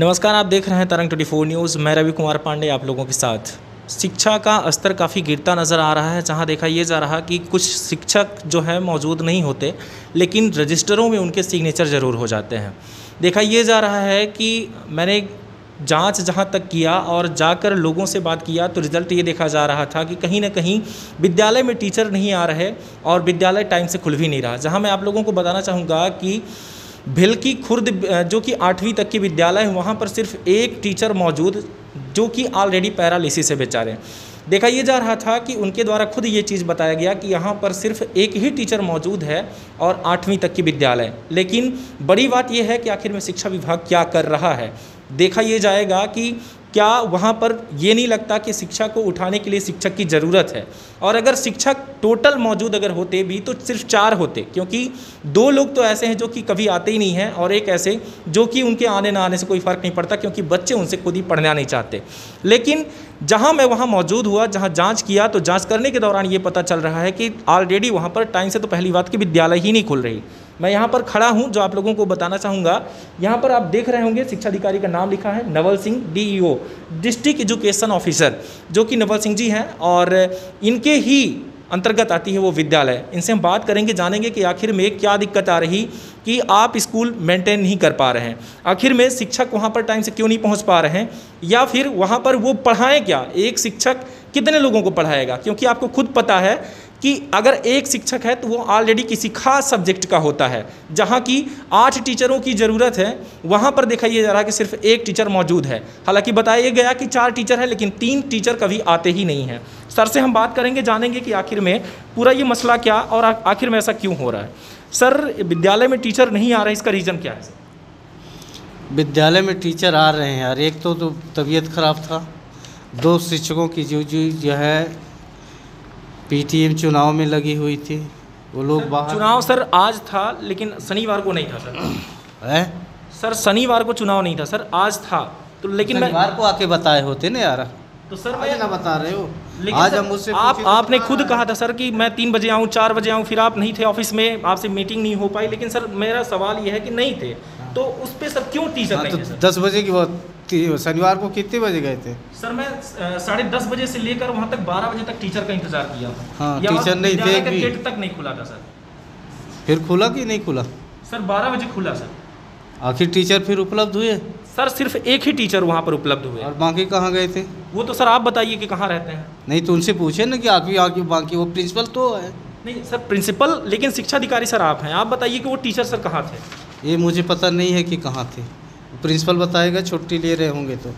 नमस्कार, आप देख रहे हैं तरंग 24 न्यूज़। मैं रवि कुमार पांडे आप लोगों के साथ। शिक्षा का स्तर काफ़ी गिरता नज़र आ रहा है, जहां देखा ये जा रहा कि कुछ शिक्षक जो है मौजूद नहीं होते, लेकिन रजिस्टरों में उनके सिग्नेचर ज़रूर हो जाते हैं। देखा ये जा रहा है कि मैंने जांच जहां तक किया और जाकर लोगों से बात किया तो रिज़ल्ट ये देखा जा रहा था कि कहीं ना कहीं विद्यालय में टीचर नहीं आ रहे और विद्यालय टाइम से खुल भी नहीं रहा। जहाँ मैं आप लोगों को बताना चाहूँगा कि भिलकी खुर्द जो कि 8वीं तक की विद्यालय है, वहाँ पर सिर्फ एक टीचर मौजूद जो कि ऑलरेडी पैरालिसिस से बेचारे। देखा ये जा रहा था कि उनके द्वारा खुद ये चीज़ बताया गया कि यहाँ पर सिर्फ एक ही टीचर मौजूद है और 8वीं तक की विद्यालय। लेकिन बड़ी बात यह है कि आखिर में शिक्षा विभाग क्या कर रहा है। देखा ये जाएगा कि क्या वहाँ पर ये नहीं लगता कि शिक्षा को उठाने के लिए शिक्षक की ज़रूरत है, और अगर शिक्षक टोटल मौजूद अगर होते भी तो सिर्फ 4 होते, क्योंकि 2 लोग तो ऐसे हैं जो कि कभी आते ही नहीं हैं और एक ऐसे जो कि उनके आने ना आने से कोई फ़र्क नहीं पड़ता, क्योंकि बच्चे उनसे खुद ही पढ़ना नहीं चाहते। लेकिन जहाँ मैं वहाँ मौजूद हुआ, जहाँ जांच किया, तो जांच करने के दौरान ये पता चल रहा है कि ऑलरेडी वहाँ पर टाइम से तो पहली बात कि विद्यालय ही नहीं खुल रही। मैं यहाँ पर खड़ा हूँ, जो आप लोगों को बताना चाहूँगा, यहाँ पर आप देख रहे होंगे शिक्षा अधिकारी का नाम लिखा है Naval Singh, DEO district education officer, जो कि नवल सिंह जी हैं और इनके ही अंतर्गत आती है वो विद्यालय। इनसे हम बात करेंगे, जानेंगे कि आखिर में क्या दिक्कत आ रही कि आप स्कूल मेंटेन नहीं कर पा रहे हैं, आखिर में शिक्षक वहाँ पर टाइम से क्यों नहीं पहुँच पा रहे हैं, या फिर वहाँ पर वो पढ़ाएँ क्या, एक शिक्षक कितने लोगों को पढ़ाएगा। क्योंकि आपको खुद पता है कि अगर एक शिक्षक है तो वो ऑलरेडी किसी खास सब्जेक्ट का होता है, जहाँ की 8 टीचरों की ज़रूरत है, वहाँ पर देखा ये जा रहा है कि सिर्फ एक टीचर मौजूद है। हालांकि बताया गया कि 4 टीचर है, लेकिन 3 टीचर कभी आते ही नहीं हैं। सर से हम बात करेंगे, जानेंगे कि आखिर में पूरा ये मसला क्या और आखिर में ऐसा क्यों हो रहा है। सर, विद्यालय में टीचर नहीं आ रहे, इसका रीज़न क्या है सर? विद्यालय में टीचर आ रहे हैं यार, एक तो तबीयत ख़राब था, 2 शिक्षकों की जो है PTM चुनाव में लगी हुई थी, वो लोग बाहर। चुनाव सर आज था, लेकिन शनिवार को नहीं था सर। है सर, शनिवार को चुनाव नहीं था सर, आज था। तो लेकिन शनिवार को आके बताए होते ना यार। तो सर मैं ना बता रहे हो, लेकिन आज सर, हम मुझसे आपने खुद कहा था सर कि मैं 3 बजे आऊँ, 4 बजे आऊँ, फिर आप नहीं थे ऑफिस में, आपसे मीटिंग नहीं हो पाई। लेकिन सर मेरा सवाल ये है कि नहीं थे, तो उस पर सर क्यों टीचर नहीं थे सर? 10 बजे की बात, शनिवार को कितने बजे गए थे? सर मैं 10:30 बजे से लेकर वहाँ तक 12 बजे तक टीचर का इंतजार किया था। हाँ, टीचर नहीं थे, गेट तक नहीं खुला था सर। फिर खुला कि नहीं खुला? सर 12 बजे खुला सर। आखिर टीचर फिर उपलब्ध हुए? सर सिर्फ एक ही टीचर वहाँ पर उपलब्ध हुए। और बाकी कहाँ गए थे? वो तो सर आप बताइए कि कहाँ रहते हैं। नहीं तो उनसे पूछे ना कि आगे बाकी वो प्रिंसिपल तो है। नहीं सर, प्रिंसिपल, लेकिन शिक्षा अधिकारी सर आप हैं, आप बताइए कि वो टीचर सर कहाँ थे। ये मुझे पता नहीं है कि कहाँ थे, प्रिंसिपल बताएगा, छुट्टी ले रहे होंगे तो।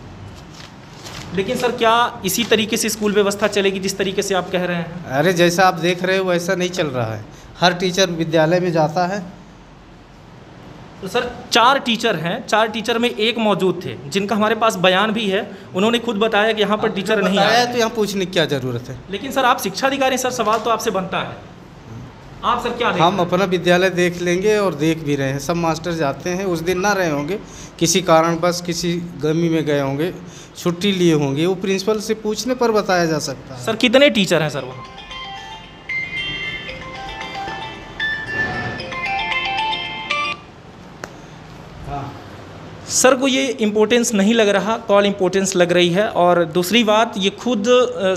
लेकिन सर क्या इसी तरीके से स्कूल व्यवस्था चलेगी जिस तरीके से आप कह रहे हैं? अरे जैसा आप देख रहे हो वैसा नहीं चल रहा है। हर टीचर विद्यालय में जाता है। तो सर 4 टीचर हैं, 4 टीचर में एक मौजूद थे, जिनका हमारे पास बयान भी है। उन्होंने खुद बताया कि यहाँ पर टीचर नहीं आया तो यहाँ पूछने की क्या ज़रूरत है? लेकिन सर आप शिक्षा अधिकारी, सर सवाल तो आपसे बनता है, आप सर क्या हम अपना विद्यालय देख लेंगे और देख भी रहे हैं। सब मास्टर जाते हैं, उस दिन ना रहे होंगे, किसी कारणवश किसी गर्मी में गए होंगे, छुट्टी लिए होंगे, वो प्रिंसिपल से पूछने पर बताया जा सकता है। सर कितने टीचर हैं सर वहाँ? सर को ये इम्पोर्टेंस नहीं लग रहा, कॉल इम्पोर्टेंस लग रही है। और दूसरी बात, ये खुद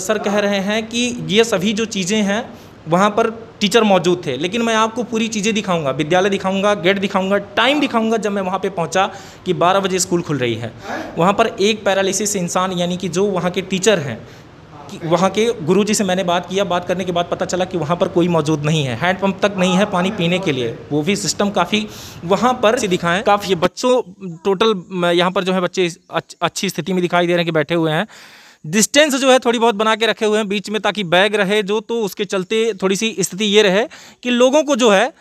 सर कह रहे हैं कि ये सभी जो चीज़ें हैं वहाँ पर टीचर मौजूद थे, लेकिन मैं आपको पूरी चीज़ें दिखाऊंगा, विद्यालय दिखाऊंगा, गेट दिखाऊंगा, टाइम दिखाऊंगा। जब मैं वहाँ पे पहुँचा कि 12 बजे स्कूल खुल रही है, वहाँ पर एक पैरालिसिस इंसान, यानी कि जो वहाँ के टीचर हैं, कि वहाँ के गुरुजी से मैंने बात किया, बात करने के बाद पता चला कि वहाँ पर कोई मौजूद नहीं है, हैंडपंप तक नहीं है पानी पीने के लिए, वो भी सिस्टम काफ़ी वहाँ पर से दिखाएं। काफ़ी बच्चों टोटल यहाँ पर जो है बच्चे अच्छी स्थिति में दिखाई दे रहे हैं कि बैठे हुए हैं, डिस्टेंस जो है थोड़ी बहुत बना के रखे हुए हैं बीच में, ताकि बैग रहे जो, तो उसके चलते थोड़ी सी स्थिति ये रहे कि लोगों को जो है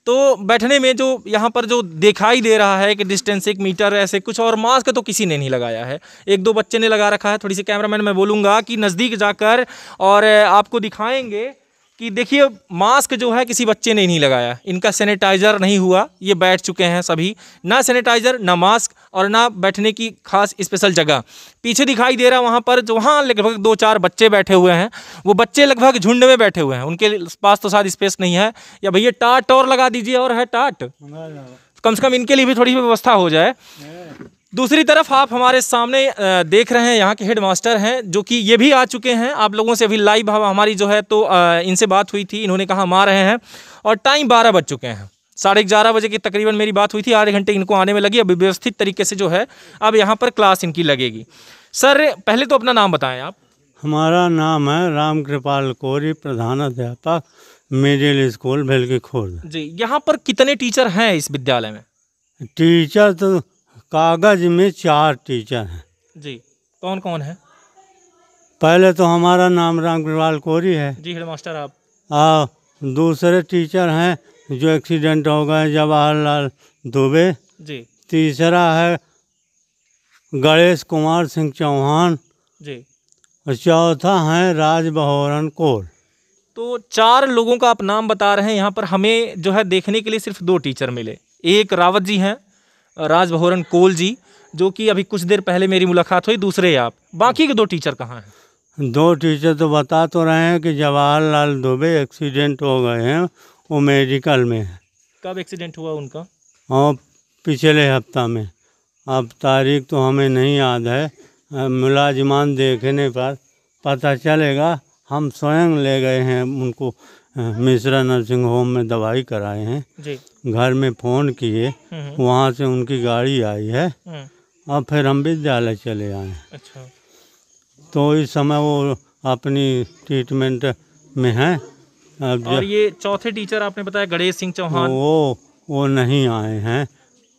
तो बैठने में जो यहाँ पर जो दिखाई दे रहा है कि डिस्टेंस 1 मीटर ऐसे कुछ, और मास्क तो किसी ने नहीं लगाया है, 1-2 बच्चे ने लगा रखा है। थोड़ी सी कैमरामैन मैं बोलूँगा कि नज़दीक जाकर और आपको दिखाएंगे कि देखिए मास्क जो है किसी बच्चे ने नहीं लगाया, इनका सैनिटाइज़र नहीं हुआ, ये बैठ चुके हैं सभी, ना सैनिटाइज़र ना मास्क और ना बैठने की खास स्पेशल जगह। पीछे दिखाई दे रहा है वहाँ पर जो, वहाँ लगभग 2-4 बच्चे बैठे हुए हैं, वो बच्चे लगभग झुंड में बैठे हुए हैं, उनके पास तो शायद स्पेस नहीं है। या भैया टाट और लगा दीजिए, और है टाट, कम से कम इनके लिए भी थोड़ी सी व्यवस्था हो जाए। दूसरी तरफ आप हमारे सामने देख रहे हैं यहाँ के हेडमास्टर हैं, जो कि ये भी आ चुके हैं। आप लोगों से अभी लाइव हमारी जो है तो इनसे बात हुई थी, इन्होंने कहा हम आ रहे हैं और टाइम 12 बज चुके हैं। 11:30 बजे की तकरीबन मेरी बात हुई थी, आधे घंटे इनको आने में लगी। अभी व्यवस्थित तरीके से जो है अब यहाँ पर क्लास इनकी लगेगी। सर पहले तो अपना नाम बताएं आप। हमारा नाम है राम कृपाल कोरी, प्रधानाध्यापक मिडिल स्कूल भेलकी खुर्द। जी, यहाँ पर कितने टीचर हैं इस विद्यालय में? टीचर तो कागज में 4 टीचर हैं। जी, कौन कौन है? पहले तो हमारा नाम राम कृपाल कोरी है जी, हेडमास्टर आप। दूसरे टीचर हैं जो एक्सीडेंट हो गए, जवाहरलाल दुबे जी। तीसरा है गणेश कुमार सिंह चौहान जी। और चौथा है राजबहोरन कौर। तो 4 लोगों का आप नाम बता रहे हैं। यहाँ पर हमें जो है देखने के लिए सिर्फ 2 टीचर मिले। एक रावत जी हैं, राजबहोरन कोल जी, जो कि अभी कुछ देर पहले मेरी मुलाकात हुई। दूसरे आप, बाकी के 2 टीचर कहाँ हैं? 2 टीचर तो बता तो रहे हैं कि जवाहरलाल दुबे एक्सीडेंट हो गए हैं, वो मेडिकल में है। कब एक्सीडेंट हुआ उनका? और पिछले हफ्ता में, अब तारीख तो हमें नहीं याद है। मुलाजिमान देखने पर पता चलेगा। हम स्वयं ले गए हैं उनको मिश्रा नर्सिंग होम में, दवाई कराए हैं जी। घर में फ़ोन किए, वहाँ से उनकी गाड़ी आई है और फिर हम विद्यालय चले आए। अच्छा। तो इस समय वो अपनी ट्रीटमेंट में हैं। अब और ये चौथे टीचर आपने बताया गणेश सिंह चौहान, वो नहीं आए हैं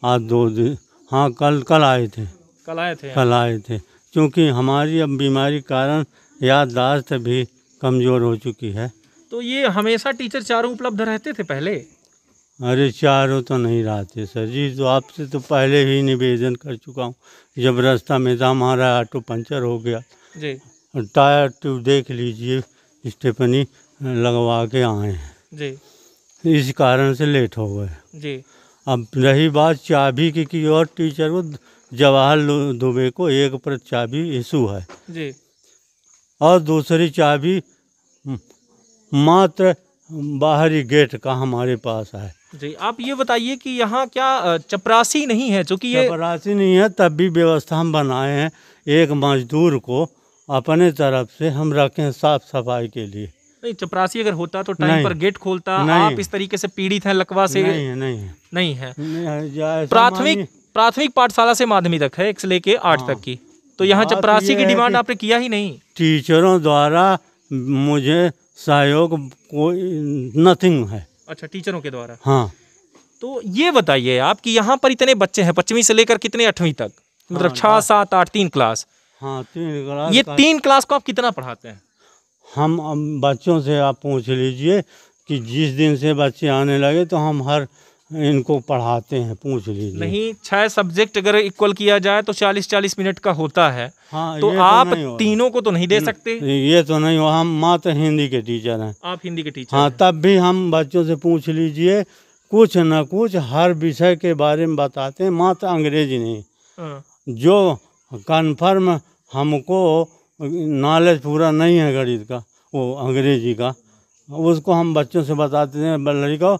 आज 2 दिन। हाँ, कल आए थे। कल आए थे क्योंकि हमारी अब बीमारी कारण याददाश्त भी कमज़ोर हो चुकी है। तो ये हमेशा टीचर 4 उपलब्ध रहते थे पहले? अरे 4 तो नहीं रहते सर जी, तो आपसे तो पहले ही निवेदन कर चुका हूँ। जब रास्ता में था हमारा ऑटो पंचर हो गया जी। टायर ट्यूब देख लीजिए, स्टेपनी लगवा के आए हैं जी। इस कारण से लेट हो गए जी। अब रही बात चाबी की और टीचर को जवाहरलाल दुबे को एक पर चाबी इशू है जी, और दूसरी चाबी मात्र बाहरी गेट का हमारे पास है। जी। आप ये बताइए कि यहाँ क्या चपरासी नहीं है? चूँकि ये चपरासी नहीं है, तब भी व्यवस्था हम बनाए हैं। एक मजदूर को अपने तरफ से हम रखें साफ सफाई के लिए। नहीं, चपरासी अगर होता तो टाइम पर गेट खोलता। आप इस तरीके से पीड़ित हैं लकवा से? नहीं है। प्राथमिक पाठशाला से माध्यमिक तक है, 1 से लेके 8 तक की। तो यहाँ चपरासी की डिमांड आपने किया ही नहीं? टीचरों द्वारा मुझे सहयोग कोई नथिंग है। अच्छा, टीचरों के द्वारा। हाँ। तो ये बताइए आप कि यहाँ पर इतने बच्चे हैं, 5वीं से लेकर कितने 8वीं तक, मतलब 6, 7, 8, 3 क्लास। हाँ, 3 क्लास। ये 3 क्लास को आप कितना पढ़ाते हैं? हम बच्चों से आप पूछ लीजिए कि जिस दिन से बच्चे आने लगे तो हम हर इनको पढ़ाते हैं, पूछ लीजिए। नहीं, 6 सब्जेक्ट अगर इक्वल किया जाए तो 40-40 मिनट का होता है। हाँ, तो आप तीनों को तो नहीं दे सकते? ये तो नहीं हो, हम मात्र हिंदी के टीचर हैं। आप हिंदी के टीचर? हाँ, तब भी हम बच्चों से पूछ लीजिए, कुछ न कुछ हर विषय के बारे में बताते हैं, मात्र अंग्रेजी नहीं। जो कन्फर्म हमको नॉलेज पूरा नहीं है गणित का, वो अंग्रेजी का, उसको हम बच्चों से बताते हैं। लड़का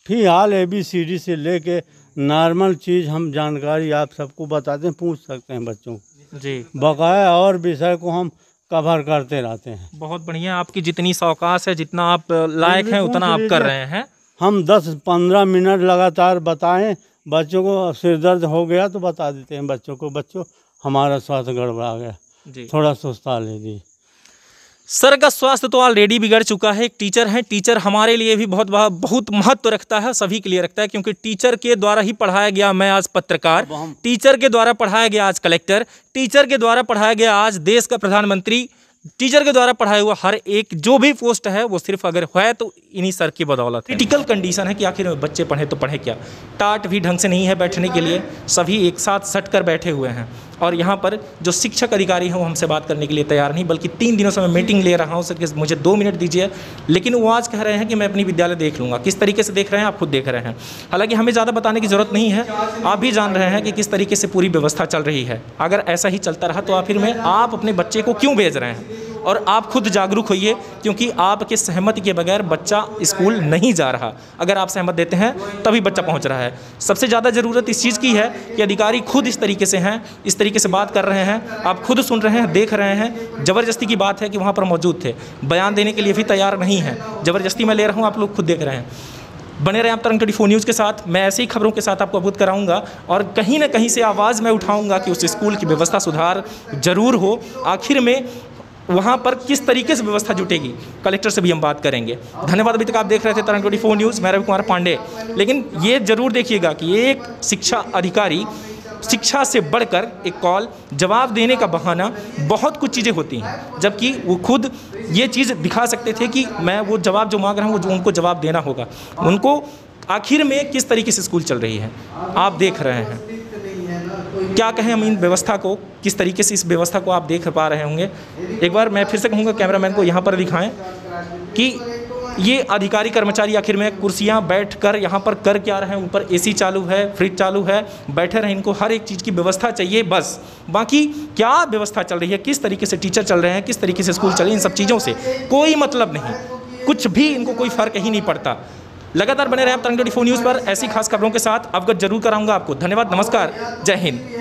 फिलहाल ABCD से लेके नॉर्मल चीज़ हम जानकारी आप सबको बताते हैं, पूछ सकते हैं बच्चों जी। बकाया और विषय को हम कवर करते रहते हैं। बहुत बढ़िया, आपकी जितनी सौकास है, जितना आप लायक हैं उतना आप कर रहे हैं। हम 10-15 मिनट लगातार बताएं, बच्चों को सिरदर्द हो गया तो बता देते हैं बच्चों को, बच्चों हमारा स्वास्थ्य गड़बड़ा गया जी, थोड़ा सुस्ता ले दी। सर का स्वास्थ्य तो ऑलरेडी बिगड़ चुका है। एक टीचर है, टीचर हमारे लिए भी बहुत महत्व रखता है, सभी के लिए रखता है, क्योंकि टीचर के द्वारा ही पढ़ाया गया मैं आज पत्रकार, टीचर के द्वारा पढ़ाया गया आज कलेक्टर, टीचर के द्वारा पढ़ाया गया आज देश का प्रधानमंत्री, टीचर के द्वारा पढ़ाया हुआ हर एक जो भी पोस्ट है वो सिर्फ अगर है तो इन्हीं सर की बदौलत है। क्रिटिकल कंडीशन है कि आखिर बच्चे पढ़े तो पढ़े क्या। टाट भी ढंग से नहीं है बैठने के लिए, सभी एक साथ सट कर बैठे हुए हैं। और यहाँ पर जो शिक्षक अधिकारी हैं वो हमसे बात करने के लिए तैयार नहीं, बल्कि 3 दिनों से मैं मीटिंग ले रहा हूँ सर कि मुझे 2 मिनट दीजिए, लेकिन वो आज कह रहे हैं कि मैं अपनी विद्यालय देख लूँगा। किस तरीके से देख रहे हैं आप खुद देख रहे हैं। हालांकि हमें ज़्यादा बताने की ज़रूरत नहीं है, आप भी जान रहे हैं कि किस तरीके से पूरी व्यवस्था चल रही है। अगर ऐसा ही चलता रहा तो आखिर में आप अपने बच्चे को क्यों भेज रहे हैं। और आप खुद जागरूक होइए, क्योंकि आपके सहमति के बगैर बच्चा स्कूल नहीं जा रहा। अगर आप सहमत देते हैं तभी बच्चा पहुंच रहा है। सबसे ज़्यादा ज़रूरत इस चीज़ की है कि अधिकारी खुद इस तरीके से हैं, इस तरीके से बात कर रहे हैं, आप खुद सुन रहे हैं, देख रहे हैं। ज़बरदस्ती की बात है कि वहाँ पर मौजूद थे, बयान देने के लिए भी तैयार नहीं है, ज़बरदस्ती मैं ले रहा हूँ, आप लोग खुद देख रहे हैं। बने रहें आप तरंग 24 न्यूज़ के साथ। मैं ऐसी ही खबरों के साथ आपको अवगत कराऊंगा और कहीं ना कहीं से आवाज़ मैं उठाऊंगा कि उस स्कूल की व्यवस्था सुधार जरूर हो। आखिर में वहाँ पर किस तरीके से व्यवस्था जुटेगी, कलेक्टर से भी हम बात करेंगे। धन्यवाद। अभी तक आप देख रहे थे तरंग 24 न्यूज़, मैं रवि कुमार पांडे। लेकिन ये ज़रूर देखिएगा कि एक शिक्षा अधिकारी शिक्षा से बढ़कर एक कॉल जवाब देने का बहाना, बहुत कुछ चीज़ें होती हैं, जबकि वो खुद ये चीज़ दिखा सकते थे कि मैं वो जवाब जो मांग रहा हूँ वो उनको जवाब देना होगा। उनको आखिर में किस तरीके से स्कूल चल रही है आप देख रहे हैं। क्या कहें हम इन व्यवस्था को, किस तरीके से इस व्यवस्था को आप देख पा रहे होंगे। एक बार मैं फिर से कहूँगा कैमरामैन को यहाँ पर दिखाएं कि ये अधिकारी कर्मचारी आखिर में कुर्सियाँ बैठकर यहाँ पर कर क्या रहे हैं। ऊपर एसी चालू है, फ्रिज चालू है, बैठे रहें। इनको हर एक चीज़ की व्यवस्था चाहिए बस, बाकी क्या व्यवस्था चल रही है, किस तरीके से टीचर चल रहे हैं, किस तरीके से स्कूल चल रही है, इन सब चीज़ों से कोई मतलब नहीं, कुछ भी इनको कोई फ़र्क ही नहीं पड़ता। लगातार बने रहें आप तरंग 24 न्यूज़ पर, ऐसी खास खबरों के साथ अवगत जरूर कराऊंगा आपको। धन्यवाद, नमस्कार, जय हिंद।